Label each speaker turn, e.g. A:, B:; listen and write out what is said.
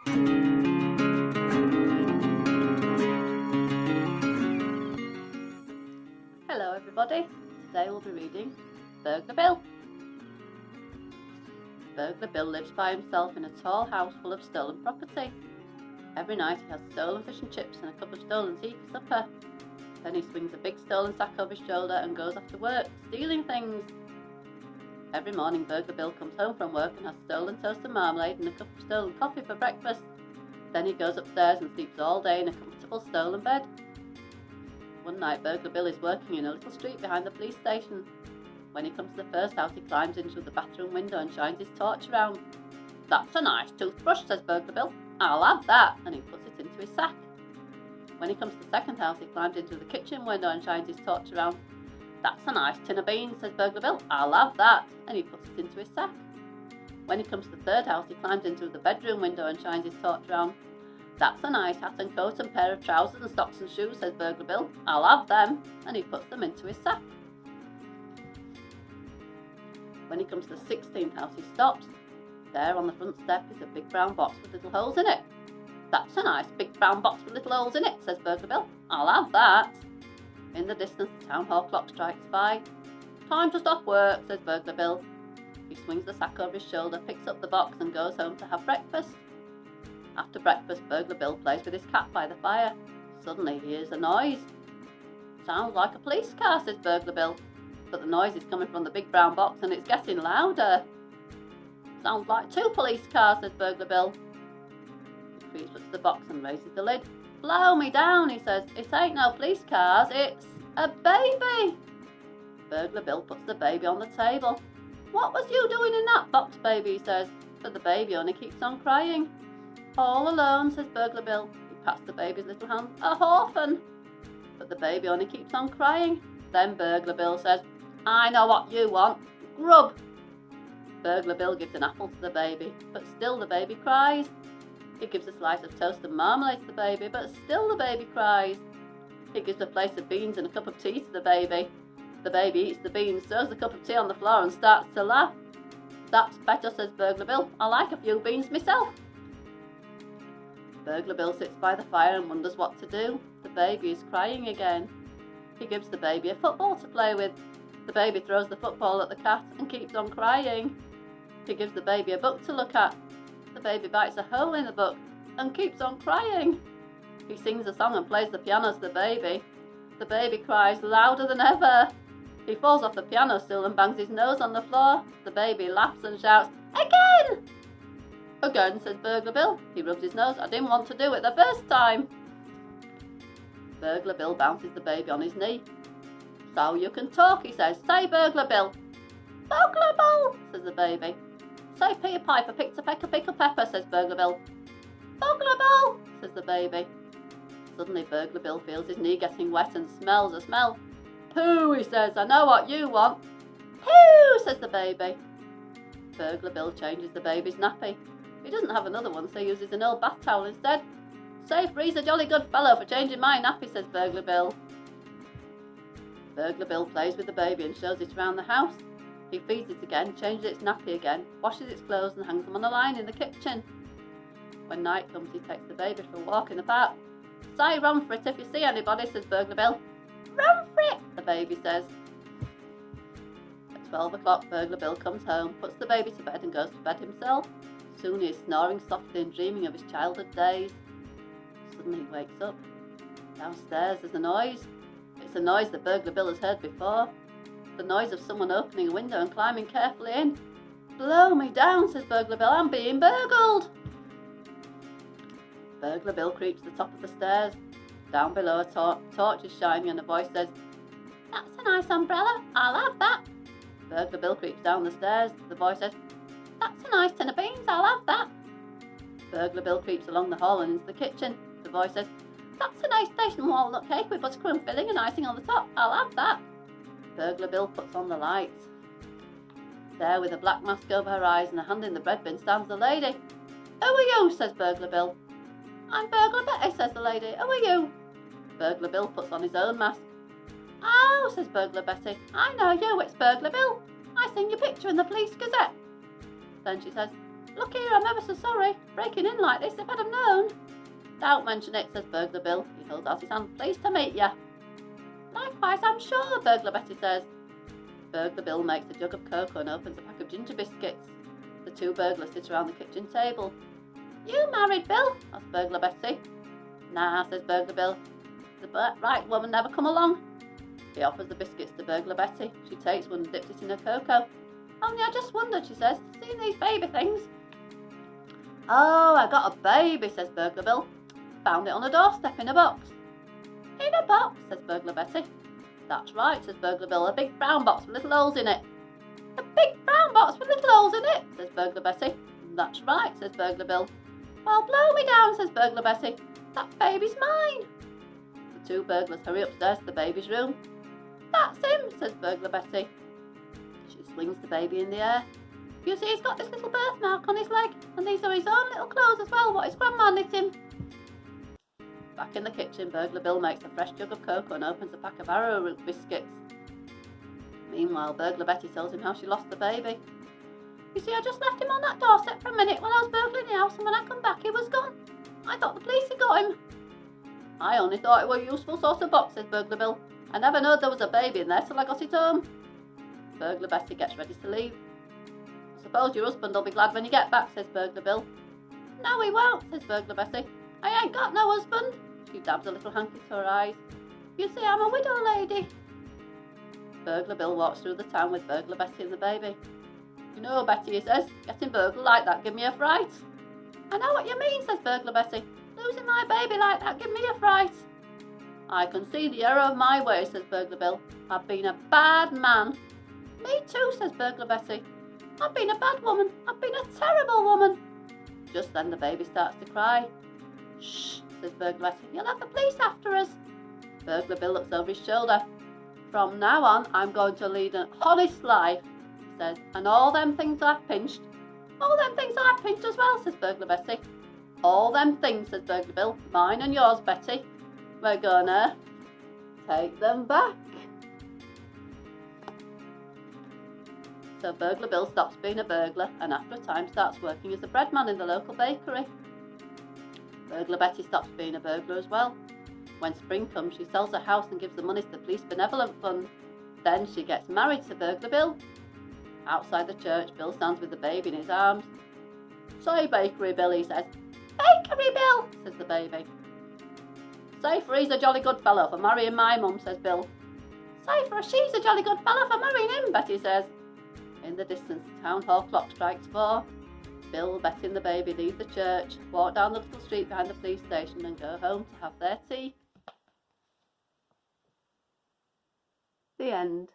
A: Hello everybody, today we'll be reading Burglar Bill. Burglar Bill lives by himself in a tall house full of stolen property. Every night he has stolen fish and chips and a cup of stolen tea for supper. Then he swings a big stolen sack over his shoulder and goes off to work, stealing things. Every morning Burglar Bill comes home from work and has stolen toast and marmalade and a cup of stolen coffee for breakfast. Then he goes upstairs and sleeps all day in a comfortable stolen bed. One night Burglar Bill is working in a little street behind the police station. When he comes to the first house, he climbs into the bathroom window and shines his torch around. "That's a nice toothbrush," says Burglar Bill. "I'll have that," and he puts it into his sack. When he comes to the second house, he climbs into the kitchen window and shines his torch around. "That's a nice tin of beans," says Burglar Bill. "I'll have that," and he puts it into his sack. When he comes to the third house, he climbs into the bedroom window and shines his torch around. "That's a nice hat and coat and pair of trousers and socks and shoes," says Burglar Bill. "I'll have them," and he puts them into his sack. When he comes to the 16th house, he stops. There on the front step is a big brown box with little holes in it. "That's a nice big brown box with little holes in it," says Burglar Bill. "I'll have that." In the distance, the town hall clock strikes 5. "Time to stop work," says Burglar Bill. He swings the sack over his shoulder, picks up the box and goes home to have breakfast. After breakfast, Burglar Bill plays with his cat by the fire. Suddenly he hears a noise. "Sounds like a police car," says Burglar Bill. But the noise is coming from the big brown box and it's getting louder. "Sounds like 2 police cars," says Burglar Bill. He creeps up to the box and raises the lid. "Blow me down," he says. "It ain't no police cars, it's a baby." Burglar Bill puts the baby on the table. "What was you doing in that box, baby?" he says. But the baby only keeps on crying. "All alone," says Burglar Bill. He pats the baby's little hand. "A orphan." But the baby only keeps on crying. Then Burglar Bill says, "I know what you want. Grub." Burglar Bill gives an apple to the baby, but still the baby cries. He gives a slice of toast and marmalade to the baby, but still the baby cries. He gives a plate of beans and a cup of tea to the baby. The baby eats the beans, throws the cup of tea on the floor and starts to laugh. "That's better," says Burglar Bill. "I like a few beans myself." Burglar Bill sits by the fire and wonders what to do. The baby is crying again. He gives the baby a football to play with. The baby throws the football at the cat and keeps on crying. He gives the baby a book to look at. The baby bites a hole in the book and keeps on crying. He sings a song and plays the piano to the baby. The baby cries louder than ever. He falls off the piano stool and bangs his nose on the floor. The baby laughs and shouts, "Again!" "Again," says Burglar Bill. He rubs his nose. "I didn't want to do it the first time." Burglar Bill bounces the baby on his knee. "So you can talk," he says. "Say, Burglar Bill." "Burglar Bill," says the baby. "Say, Peter Piper picked a peck of pickled pepper," says Burglar Bill. "Burglar Bill," says the baby. Suddenly Burglar Bill feels his knee getting wet and smells a smell. "Pooh," he says. "I know what you want." "Pooh," says the baby. Burglar Bill changes the baby's nappy. He doesn't have another one, so he uses an old bath towel instead. "Say, Free's a jolly good fellow for changing my nappy," says Burglar Bill. Burglar Bill plays with the baby and shows it around the house. He feeds it again, changes its nappy again, washes its clothes and hangs them on a line in the kitchen. When night comes, he takes the baby for a walk in the park. "Say, run for it if you see anybody," says Burglar Bill. "Run for it," the baby says. At 12 o'clock, Burglar Bill comes home, puts the baby to bed and goes to bed himself. Soon he is snoring softly and dreaming of his childhood days. Suddenly he wakes up. Downstairs there's a noise. It's a noise that Burglar Bill has heard before. The noise of someone opening a window and climbing carefully in. "Blow me down," says Burglar Bill. "I'm being burgled." Burglar Bill creeps to the top of the stairs. Down below a torch is shining and a voice says, "That's a nice umbrella. I'll have that." Burglar Bill creeps down the stairs. The voice says, "That's a nice tin of beans. I'll have that." Burglar Bill creeps along the hall and into the kitchen. The voice says, "That's a nice station walnut cake with buttercream filling and icing on the top. I'll have that." Burglar Bill puts on the lights. There, with a black mask over her eyes and a hand in the bread bin, stands the lady. "Who are you?" says Burglar Bill. "I'm Burglar Betty," says the lady. "Who are you?" Burglar Bill puts on his own mask. "Oh," says Burglar Betty, "I know you. It's Burglar Bill. I seen your picture in the Police Gazette." Then she says, Look here, I'm ever so sorry. Breaking in like this if I'd have known. Don't mention it, says Burglar Bill. He holds out his hand. Pleased to meet you. Likewise, I'm sure, Burglar Betty says. Burglar Bill makes a jug of cocoa and opens a pack of ginger biscuits. The two burglars sit around the kitchen table. You married, Bill? asks Burglar Betty. Nah, says Burglar Bill. The right woman never come along. He offers the biscuits to Burglar Betty. She takes one and dips it in her cocoa. Only I just wondered, she says, seen these baby things? Oh, I got a baby, says Burglar Bill. Found it on a doorstep in a box. In a box, says Burglar Betty. That's right, says Burglar Bill, a big brown box with little holes in it. A big brown box with little holes in it, says Burglar Betty. That's right, says Burglar Bill. Well, blow me down, says Burglar Betty. That baby's mine. The two burglars hurry upstairs to the baby's room. That's him, says Burglar Betty. She swings the baby in the air. You see, he's got this little birthmark on his leg, and these are his own little clothes as well, what his grandma knit him. Back in the kitchen, Burglar Bill makes a fresh jug of cocoa and opens a pack of arrowroot biscuits. Meanwhile, Burglar Betty tells him how she lost the baby. You see, I just left him on that doorstep for a minute when I was burgling the house, and when I come back, he was gone. I thought the police had got him. I only thought it were a useful sort of box, says Burglar Bill. I never knowed there was a baby in there till I got it home. Burglar Betty gets ready to leave. I suppose your husband will be glad when you get back, says Burglar Bill. No, he won't, says Burglar Betty. I ain't got no husband. She dabs a little hanky to her eyes. You see, I'm a widow lady. Burglar Bill walks through the town with Burglar Betty and the baby. You know, Betty, he says, getting burgled like that give me a fright. I know what you mean, says Burglar Betty. Losing my baby like that give me a fright. I can see the error of my ways, says Burglar Bill. I've been a bad man. Me too, says Burglar Betty. I've been a bad woman. I've been a terrible woman. Just then the baby starts to cry. Shh, says Burglar Betty. You'll have the police after us. Burglar Bill looks over his shoulder. From now on, I'm going to lead an honest life, he says. And all them things I've pinched. All them things I've pinched as well, says Burglar Betty. All them things, says Burglar Bill. Mine and yours, Betty. We're gonna take them back. So Burglar Bill stops being a burglar and after a time starts working as a bread man in the local bakery. Burglar Betty stops being a burglar as well. When spring comes, she sells her house and gives the money to the police benevolent fund. Then she gets married to Burglar Bill. Outside the church, Bill stands with the baby in his arms. Say, Bakery Bill, he says. Bakery Bill, says the baby. Say for he's a jolly good fellow for marrying my mum, says Bill. Say for she's a jolly good fellow for marrying him, Betty says. In the distance, the town hall clock strikes 4. Bill, Betty and the baby leave the church, walk down the little street behind the police station and go home to have their tea. The end.